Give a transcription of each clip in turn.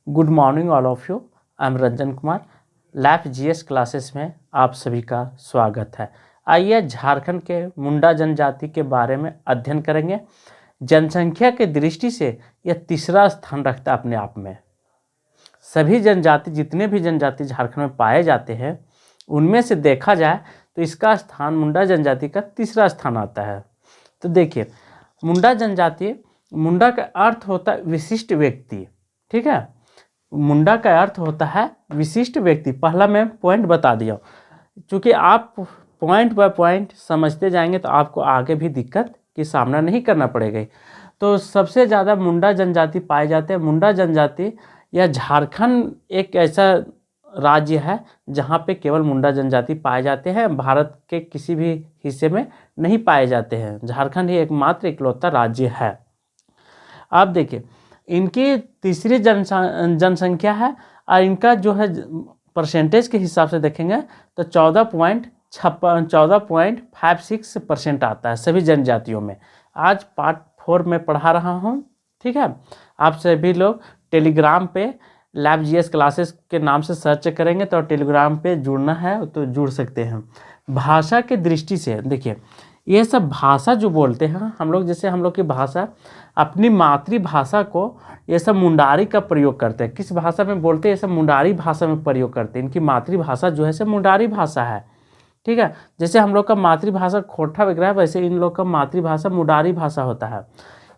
Good morning all of you. I am Ranjan Kumar. Lap GS classes में आप सभी का स्वागत है। आइए झारखंड के मुंडा जनजाति के बारे में अध्ययन करेंगे। जनसंख्या के दृष्टि से यह तीसरा स्थान रखता है अपने आप में। सभी जनजाति, जितने भी जनजाति झारखंड में पाए जाते हैं, उनमें से देखा जाए तो इसका स्थान मुंडा जनजाति का तीसरा स्थान आता है। तो देखिए, मुंडा जनजाति, मुंडा का अर्थ होता है विशिष्ट व्यक्ति। ठीक है, मुंडा का अर्थ होता है विशिष्ट व्यक्ति। पहला मैं पॉइंट बता दिया, क्योंकि आप पॉइंट बाय पॉइंट समझते जाएंगे तो आपको आगे भी दिक्कत की सामना नहीं करना पड़ेगा। तो सबसे ज़्यादा मुंडा जनजाति पाए जाते हैं। मुंडा जनजाति या झारखंड एक ऐसा राज्य है जहाँ पे केवल मुंडा जनजाति पाए जाते हैं। भारत के किसी भी हिस्से में नहीं पाए जाते हैं। झारखंड ही एकमात्र इकलौता राज्य है। आप देखिए, इनकी तीसरी जनसंख्या है और इनका जो है परसेंटेज के हिसाब से देखेंगे तो 14.56% आता है सभी जनजातियों में। आज पार्ट 4 में पढ़ा रहा हूँ। ठीक है, आप सभी लोग टेलीग्राम पे लैप जीएस क्लासेस के नाम से सर्च करेंगे तो टेलीग्राम पे जुड़ना है तो जुड़ सकते हैं। भाषा के दृष्टि से देखिए, ये सब भाषा जो बोलते हैं हम लोग, जैसे हम लोग की भाषा, अपनी मातृभाषा को ये सब मुंडारी का प्रयोग करते हैं। किस भाषा में बोलते हैं? ये सब मुंडारी भाषा में प्रयोग करते हैं। इनकी मातृभाषा जो है सब मुंडारी भाषा है। ठीक है, जैसे हम लोग का मातृभाषा खोरठा वगैरह है, वैसे इन लोग का मातृभाषा मुंडारी भाषा होता है।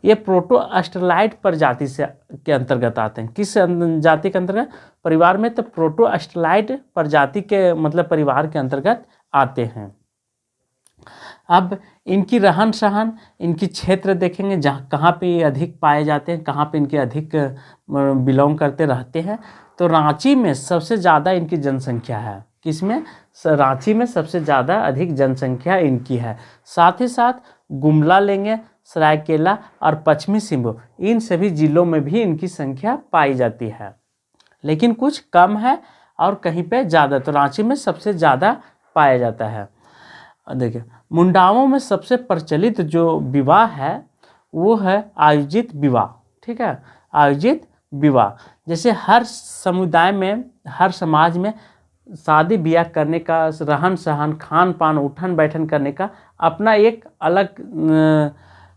ये प्रोटो ऑस्ट्रेलाइड प्रजाति से के अंतर्गत आते हैं। किस जाति के अंतर्गत? परिवार में, तो प्रोटो ऑस्ट्रेलाइड प्रजाति के मतलब परिवार के अंतर्गत आते हैं। अब इनकी रहन सहन, इनकी क्षेत्र देखेंगे जहाँ कहाँ पे ये अधिक पाए जाते हैं, कहाँ पे इनके अधिक बिलोंग करते रहते हैं। तो रांची में सबसे ज़्यादा इनकी जनसंख्या है। किसमें? रांची में सबसे ज़्यादा अधिक जनसंख्या इनकी है। साथ ही साथ गुमला लेंगे, सरायकेला और पश्चिमी सिंहभूम, इन सभी जिलों में भी इनकी संख्या पाई जाती है, लेकिन कुछ कम है और कहीं पे ज़्यादा। तो रांची में सबसे ज़्यादा पाया जाता है। देखिए, मुंडाओं में सबसे प्रचलित जो विवाह है वो है आयोजित विवाह। ठीक है, आयोजित विवाह। जैसे हर समुदाय में, हर समाज में शादी ब्याह करने का, रहन सहन, खान पान, उठन बैठन करने का अपना एक अलग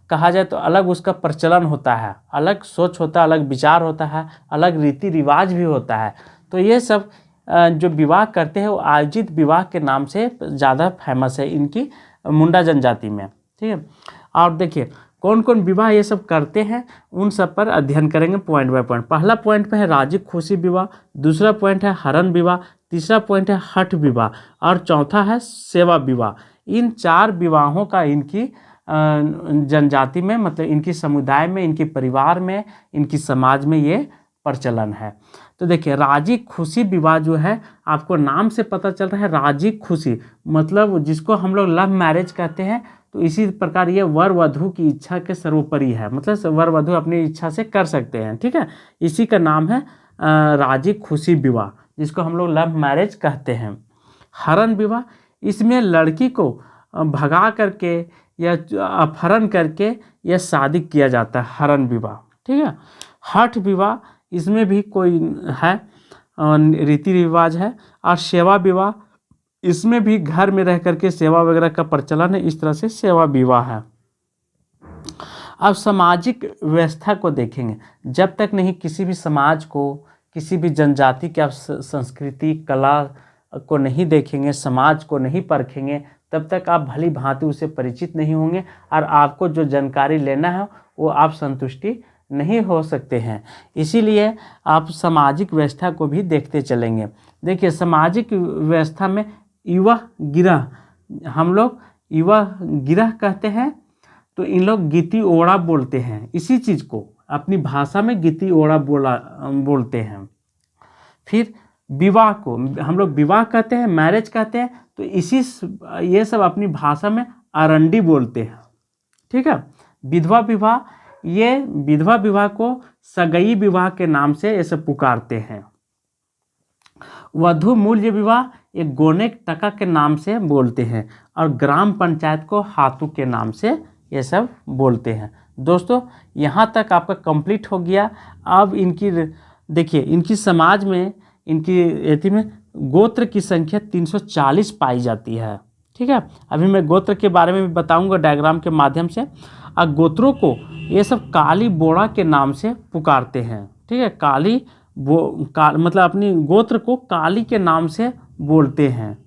कहा जाए तो अलग उसका प्रचलन होता है, अलग सोच होता है, अलग विचार होता है, अलग रीति रिवाज भी होता है। तो ये सब जो विवाह करते हैं वो आयोजित विवाह के नाम से ज़्यादा फेमस है इनकी मुंडा जनजाति में। ठीक है, और देखिए कौन कौन विवाह ये सब करते हैं उन सब पर अध्ययन करेंगे पॉइंट बाय पॉइंट। पहला पॉइंट पे है राजी खुशी विवाह, दूसरा पॉइंट है हरण विवाह, तीसरा पॉइंट है हठ विवाह और चौथा है सेवा विवाह। इन 4 विवाहों का इनकी जनजाति में, मतलब इनकी समुदाय में, इनके परिवार में, इनकी समाज में ये प्रचलन है। तो देखिए, राजी खुशी विवाह जो है, आपको नाम से पता चल रहा है राजी खुशी, मतलब जिसको हम लोग लव मैरिज कहते हैं। तो इसी प्रकार ये वर वधू की इच्छा के सर्वोपरि है, मतलब वर वधू अपनी इच्छा से कर सकते हैं। ठीक है, इसी का नाम है राजी खुशी विवाह, जिसको हम लोग लव मैरिज कहते हैं। हरण विवाह, इसमें लड़की को भगा करके या अपहरण करके यह शादी किया जाता है, हरण विवाह। ठीक है, हठ विवाह, इसमें भी कोई है रीति रिवाज है। और सेवा विवाह, इसमें भी घर में रह करके सेवा वगैरह का प्रचलन है, इस तरह से सेवा विवाह है। अब सामाजिक व्यवस्था को देखेंगे। जब तक नहीं किसी भी समाज को, किसी भी जनजाति के आप संस्कृति कला को नहीं देखेंगे, समाज को नहीं परखेंगे, तब तक आप भली भांति उसे परिचित नहीं होंगे और आपको जो जानकारी लेना है वो आप संतुष्टि नहीं हो सकते हैं। इसीलिए आप सामाजिक व्यवस्था को भी देखते चलेंगे। देखिए, सामाजिक व्यवस्था में युवा गिरह, हम लोग युवा गिरह कहते हैं। तो इन लोग गीति ओड़ा बोलते हैं, इसी चीज़ को अपनी भाषा में गीति ओड़ा बोलते हैं। फिर विवाह को हम लोग विवाह कहते हैं, मैरिज कहते हैं। तो ये सब अपनी भाषा में अरंडी बोलते हैं। ठीक है, विधवा विवाह, ये विधवा विवाह को सगई विवाह के नाम से ऐसे पुकारते हैं। वधु मूल्य विवाह एक गोनेक टका के नाम से बोलते हैं और ग्राम पंचायत को हाथू के नाम से ये सब बोलते हैं। दोस्तों, यहाँ तक आपका कंप्लीट हो गया। अब इनकी देखिए इनकी समाज में, इनकी एथी में गोत्र की संख्या 340 पाई जाती है। ठीक है, अभी मैं गोत्र के बारे में भी बताऊंगा डायग्राम के माध्यम से। और गोत्रों को ये सब काली बोड़ा के नाम से पुकारते हैं। ठीक है, मतलब अपनी गोत्र को काली के नाम से बोलते हैं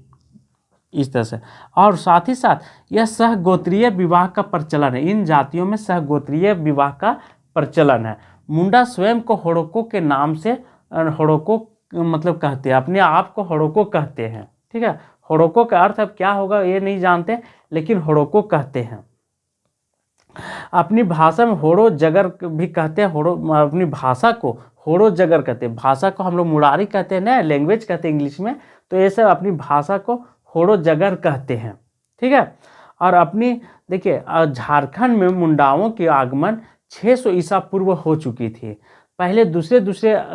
इस तरह से। और साथ ही साथ यह सहगोत्रीय विवाह का प्रचलन है। इन जातियों में सहगोत्रीय विवाह का प्रचलन है। मुंडा स्वयं को हड़ोको के नाम से, हड़ोको मतलब कहते हैं, अपने आप को हड़ोको कहते हैं। ठीक है, हड़ोको का अर्थ अब क्या होगा ये नहीं जानते, लेकिन हड़ोको कहते हैं। अपनी भाषा में होड़ो जगर भी कहते हैं। होड़ो अपनी भाषा को होड़ो जगर कहते हैं। भाषा को हम लोग मुरारी कहते हैं ना, लैंग्वेज कहते हैं इंग्लिश में, तो ये सब अपनी भाषा को होड़ो जगर कहते हैं। ठीक है, और अपनी देखिए झारखंड में मुंडाओं के आगमन 600 ईसा पूर्व हो चुकी थी। पहले दूसरे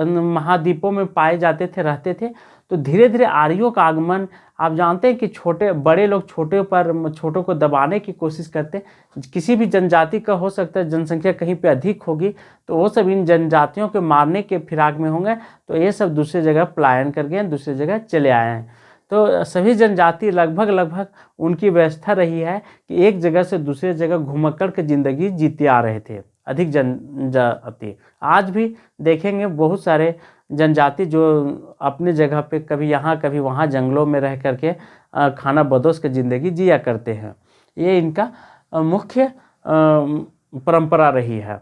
महाद्वीपों में पाए जाते थे, रहते थे। तो धीरे धीरे आर्यों का आगमन, आप जानते हैं कि बड़े लोग छोटों को दबाने की कोशिश करते हैं। किसी भी जनजाति का हो सकता है जनसंख्या कहीं पे अधिक होगी, तो वो सब इन जनजातियों के मारने के फिराक में होंगे, तो ये सब दूसरी जगह पलायन कर गए, दूसरी जगह चले आए हैं। तो सभी जनजाति लगभग उनकी व्यवस्था रही है कि एक जगह से दूसरी जगह घुमक्कड़ के ज़िंदगी जीते आ रहे थे, अधिक जनजाति। आज भी देखेंगे बहुत सारे जनजाति जो अपने जगह पे कभी यहाँ कभी वहाँ जंगलों में रह करके खाना बदोश के ज़िंदगी जिया करते हैं। ये इनका मुख्य परंपरा रही है।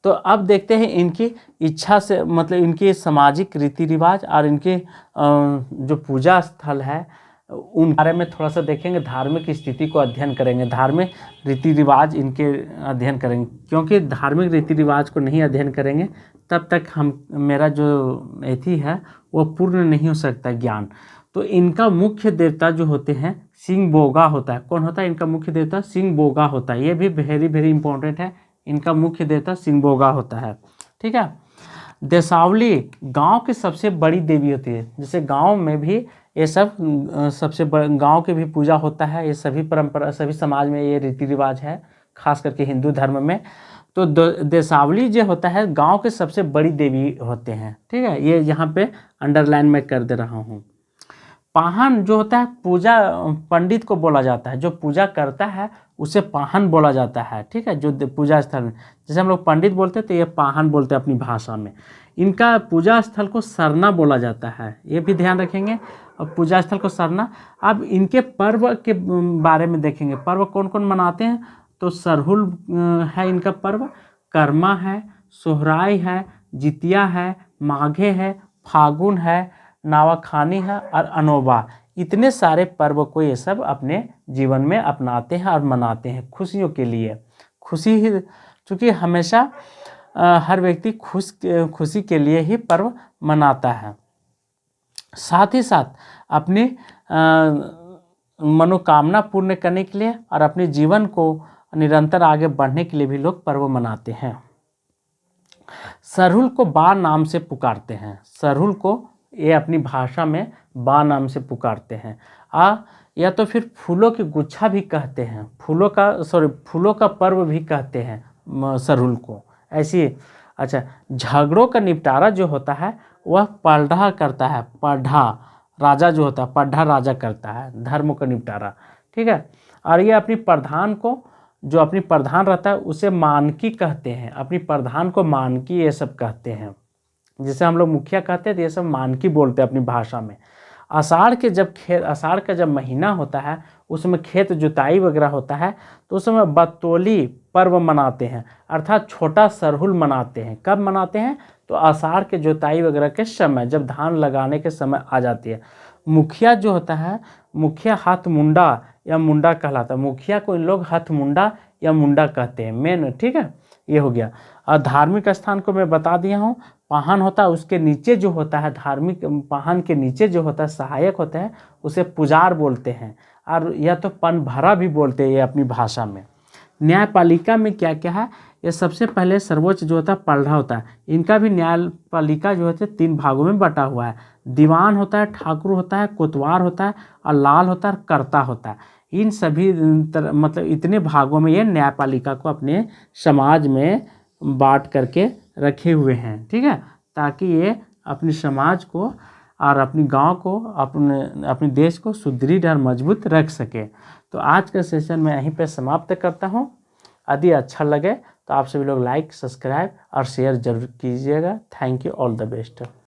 तो अब देखते हैं इनकी इच्छा से, मतलब इनके सामाजिक रीति रिवाज और इनके जो पूजा स्थल है उन बारे में थोड़ा सा देखेंगे। धार्मिक स्थिति को अध्ययन करेंगे, धार्मिक रीति रिवाज इनके अध्ययन करेंगे, क्योंकि धार्मिक रीति रिवाज को नहीं अध्ययन करेंगे तब तक मेरा जो एथी है वो पूर्ण नहीं हो सकता ज्ञान। तो इनका मुख्य देवता जो होते हैं सिंह बोगा होता है। कौन होता है इनका मुख्य देवता? सिंह बोगा होता है। ये भी वेरी इंपॉर्टेंट है। इनका मुख्य देवता सिंह बोगा होता है। ठीक है, देसावली गांव की सबसे बड़ी देवी होती है। जैसे गांव में भी ये सब सबसे गांव की भी पूजा होता है। ये सभी परंपरा, सभी समाज में ये रीति रिवाज है, खास करके हिंदू धर्म में। तो देसावली जो होता है गांव के सबसे बड़ी देवी होते हैं। ठीक है, ये यहाँ पे अंडरलाइन में कर दे रहा हूँ। पाहन जो होता है पूजा पंडित को बोला जाता है, जो पूजा करता है उसे पाहन बोला जाता है। ठीक है, जो पूजा स्थल में, जैसे हम लोग पंडित बोलते हैं तो ये पाहन बोलते हैं अपनी भाषा में। इनका पूजा स्थल को सरना बोला जाता है, ये भी ध्यान रखेंगे। और पूजा स्थल को सरना। अब इनके पर्व के बारे में देखेंगे, पर्व कौन कौन मनाते हैं। तो सरहुल है इनका पर्व, कर्मा है, सोहराय है, जितिया है, माघे है, फागुन है, नावाखानी है और अनोबा। इतने सारे पर्व को ये सब अपने जीवन में अपनाते हैं और मनाते हैं खुशियों के लिए। खुशी ही, चूँकि हमेशा हर व्यक्ति खुशी के लिए ही पर्व मनाता है। साथ ही साथ अपनी मनोकामना पूर्ण करने के लिए और अपने जीवन को निरंतर आगे बढ़ने के लिए भी लोग पर्व मनाते हैं। सरहुल को बा नाम से पुकारते हैं। सरहुल को ये अपनी भाषा में बा नाम से पुकारते हैं। या तो फिर फूलों की गुच्छा भी कहते हैं, फूलों का पर्व भी कहते हैं सरहुल को। ऐसी अच्छा, झगड़ों का निपटारा जो होता है वह पढ़ा करता है। पढ़ा राजा जो होता है, पढ़ा राजा करता है धर्म का निपटारा। ठीक है, और ये अपनी प्रधान को, जो अपनी प्रधान रहता है उसे मानकी कहते हैं। अपनी प्रधान को मानकी ये सब कहते हैं। जैसे हम लोग मुखिया कहते हैं तो ये सब मानकी बोलते हैं अपनी भाषा में। आषाढ़ का जब महीना होता है उसमें खेत जुताई वगैरह होता है, तो उस समय बतौली पर्व मनाते हैं, अर्थात छोटा सरहुल मनाते हैं। कब मनाते हैं? तो आषाढ़ के जुताई वगैरह के समय, जब धान लगाने के समय आ जाती है। मुखिया जो होता है, मुखिया हाथ मुंडा या मुंडा कहलाता है। मुखिया को इन लोग हाथ मुंडा या मुंडा कहते हैं मेन। ठीक है, ये हो गया। और धार्मिक स्थान को मैं बता दिया हूँ। पाहन होता है, उसके नीचे जो होता है, धार्मिक पाहन के नीचे जो होता है सहायक होता है, उसे पुजार बोलते हैं, और या तो पनभरा भी बोलते हैं ये अपनी भाषा में। न्यायपालिका में क्या क्या है? ये सबसे पहले सर्वोच्च जो होता है पलढ़ा होता है। इनका भी न्यायपालिका जो होता है 3 भागों में बटा हुआ है। दीवान होता है, ठाकुर होता है, कोतवाल होता है और लाल होता है, कर्ता होता है। इन सभी मतलब इतने भागों में ये न्यायपालिका को अपने समाज में बांट करके रखे हुए हैं, ठीक है, ताकि ये अपने समाज को और अपनी गांव को, अपने देश को सुदृढ़ और मजबूत रख सके। तो आज का सेशन मैं यहीं पे समाप्त करता हूँ। यदि अच्छा लगे तो आप सभी लोग लाइक, सब्सक्राइब और शेयर जरूर कीजिएगा। Thank you, all the best.